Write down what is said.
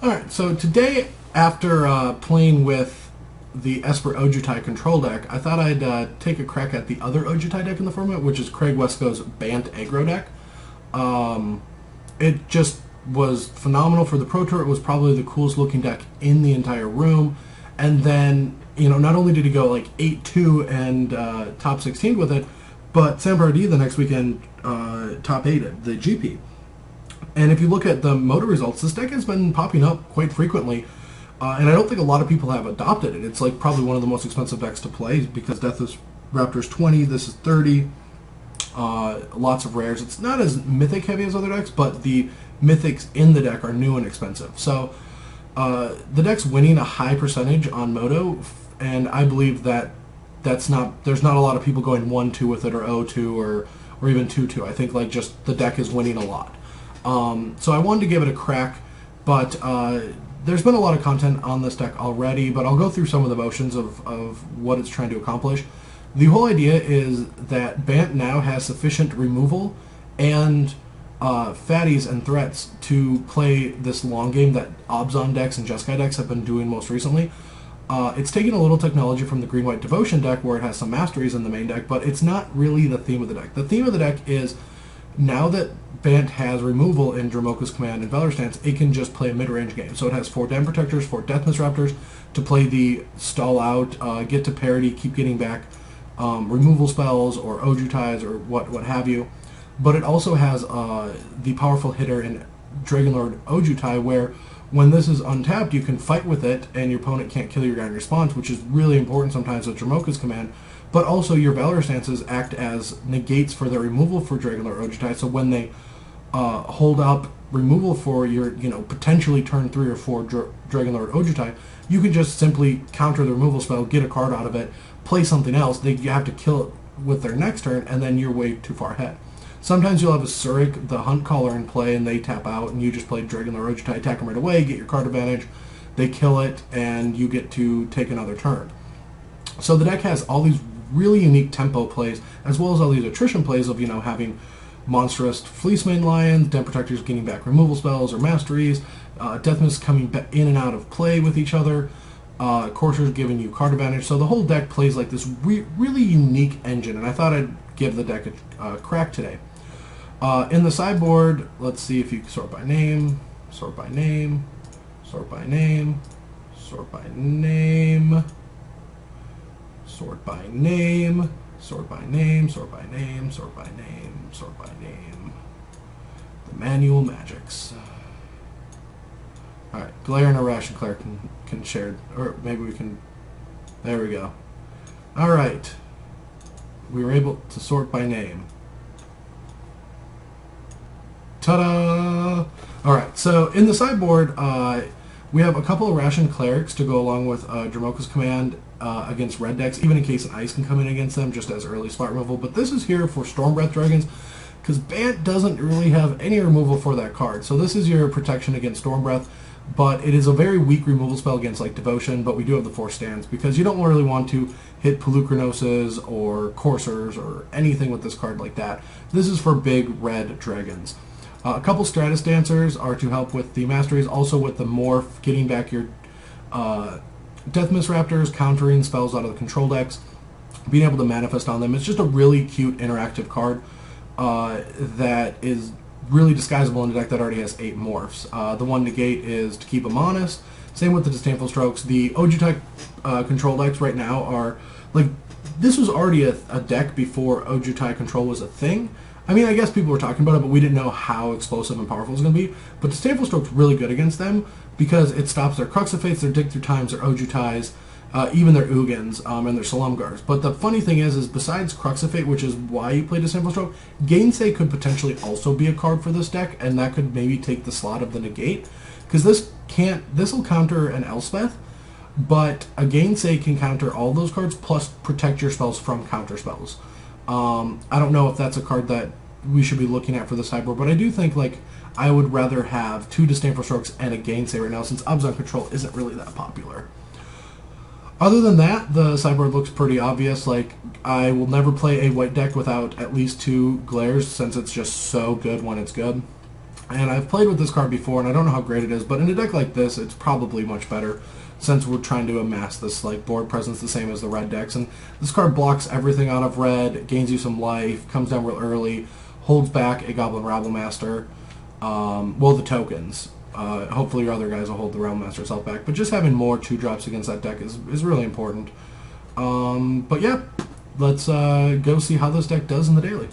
Alright, so today, after playing with the Esper Ojutai control deck, I thought I'd take a crack at the other Ojutai deck in the format, which is Craig Wesco's Bant Aggro deck. It just was phenomenal for the Pro Tour. It was probably the coolest looking deck in the entire room. And then, you know, not only did he go like 8-2 and top 16 with it, but San Paradi the next weekend top 8 at the GP. And if you look at the motor results, this deck has been popping up quite frequently, and I don't think a lot of people have adopted it. It's like probably one of the most expensive decks to play because Death is Raptor's 20, this is 30, lots of rares. It's not as mythic heavy as other decks, but the mythics in the deck are new and expensive. So the deck's winning a high percentage on Moto, and I believe that there's not a lot of people going 1-2 with it, or 0-2, or even 2-2. I think like just the deck is winning a lot. So I wanted to give it a crack, but there's been a lot of content on this deck already, but I'll go through some of the motions of what it's trying to accomplish. The whole idea is that Bant now has sufficient removal and fatties and threats to play this long game that Obzon decks and Jeskai decks have been doing most recently. It's taking a little technology from the Green-White Devotion deck where it has some masteries in the main deck, but it's not really the theme of the deck. The theme of the deck is, now that Bant has removal in Dromoka's Command and Valor Stance, it can just play a mid-range game. So it has 4 Den Protectors, 4 Deathmiss Raptors to play the stall out, get to parity, keep getting back removal spells or Ojutais or what have you. But it also has the powerful hitter in Dragonlord Ojutai, where when this is untapped, you can fight with it and your opponent can't kill your guy in response, which is really important sometimes with Dromoka's Command. But also your Valor Stances act as negates for their removal for Dragonlord Ojutai, so when they hold up removal for your, potentially turn 3 or 4 Dragonlord Ojutai, you can just simply counter the removal spell, get a card out of it, play something else. You have to kill it with their next turn, and then you're way too far ahead. Sometimes you'll have a Surik, the Hunt Caller, in play, and they tap out, and you just play Dragonlord Ojutai, attack them right away, get your card advantage, they kill it, and you get to take another turn. So the deck has all these really unique tempo plays, as well as all these attrition plays of, having monstrous Fleecemane Lions, Den Protectors getting back removal spells or masteries, Deathmiss coming in and out of play with each other, Coursers giving you card advantage. So the whole deck plays like this really unique engine, and I thought I'd give the deck a crack today. In the sideboard, let's see if you can sort by name, sort by name, sort by name, sort by name, sort by name, sort by name, sort by name, sort by name, sort by name. The manual magics. Alright, Glare and Arash and Claire can share, or maybe we can, there we go. Alright, we were able to sort by name. Ta-da! Alright, so in the sideboard, we have a couple of Ration Clerics to go along with Dromoka's Command against red decks, even in case an ice can come in against them, just as early spot removal. But this is here for Stormbreath Dragons, because Bant doesn't really have any removal for that card. So this is your protection against Stormbreath, but it is a very weak removal spell against like Devotion, but we do have the 4 stands, because you don't really want to hit Pelucranoses or Coursers or anything with this card like that. This is for big red dragons. A couple Stratus Dancers are to help with the masteries, also with the Morph, getting back your Deathmiss Raptors, countering spells out of the control decks, being able to manifest on them. It's just a really cute interactive card that is really disguisable in a deck that already has 8 morphs. The one negate is to keep them honest. Same with the Disdainful Strokes. The Ojutai control decks right now are, like, this was already a deck before Ojutai control was a thing. I mean, I guess people were talking about it, but we didn't know how explosive and powerful it was going to be. But Disdainful Stroke's really good against them because it stops their Crux of Fates, their Dig Through Times, their Ojutais, even their Ugins, and their Salumgars. But the funny thing is besides Crux of Fate, which is why you play Disdainful Stroke, Gainsay could potentially also be a card for this deck, and that could maybe take the slot of the negate. Because this will counter an Elspeth, but a Gainsay can counter all those cards, plus protect your spells from counter spells. I don't know if that's a card that we should be looking at for the sideboard, but I do think, like, I would rather have 2 Disdainful Strokes and a Gainsay right now, since Obzon control isn't really that popular. Other than that, the sideboard looks pretty obvious. Like, I will never play a white deck without at least 2 Glares, since it's just so good when it's good. And I've played with this card before, and I don't know how great it is, but in a deck like this, it's probably much better, since we're trying to amass this like board presence the same as the red decks. And this card blocks everything out of red, gains you some life, comes down real early, holds back a Goblin Rabblemaster, well, the tokens. Hopefully your other guys will hold the Rabblemaster itself back, but just having more 2-drops against that deck is really important. But yeah, let's go see how this deck does in the daily.